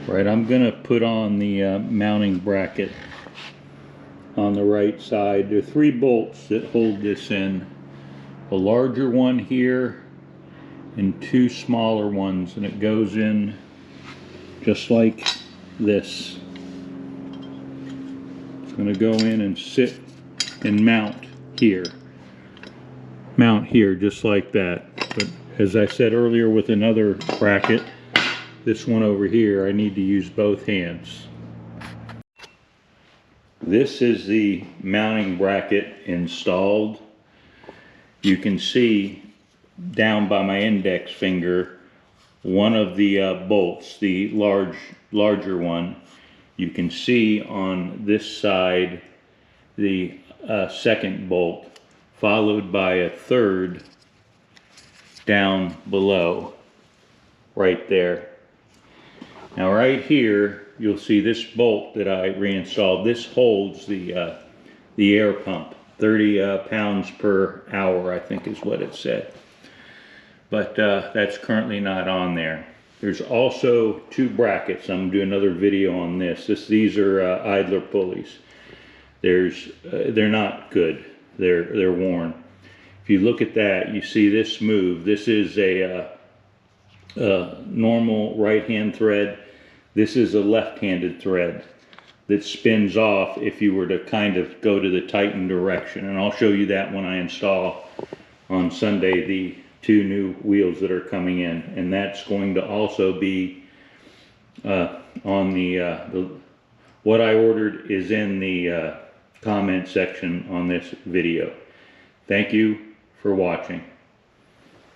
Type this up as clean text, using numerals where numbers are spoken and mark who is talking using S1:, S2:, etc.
S1: Right, I'm gonna put on the mounting bracket on the right side. There are 3 bolts that hold this in. A larger one here and 2 smaller ones, and it goes in just like this. It's going to go in and sit and mount here. Mount here just like that. But as I said earlier with another bracket, this one over here, I need to use both hands. This is the mounting bracket installed. You can see down by my index finger one of the bolts, the larger one. You can see on this side the second bolt, followed by a third down below right there. Now right here you'll see this bolt that I reinstalled. This holds the air pump, 30 pounds per hour, I think is what it said. But that's currently not on there. There's also 2 brackets. I'm going to do another video on this. These are idler pulleys. They're not good. They're worn. If you look at that, you see this move. This is a normal right-hand thread. This is a left-handed thread that spins off if you were to kind of go to the tighten direction. And I'll show you that when I install on Sunday the 2 new wheels that are coming in, and that's going to also be on the what I ordered is in the comment section on this video. Thank you for watching.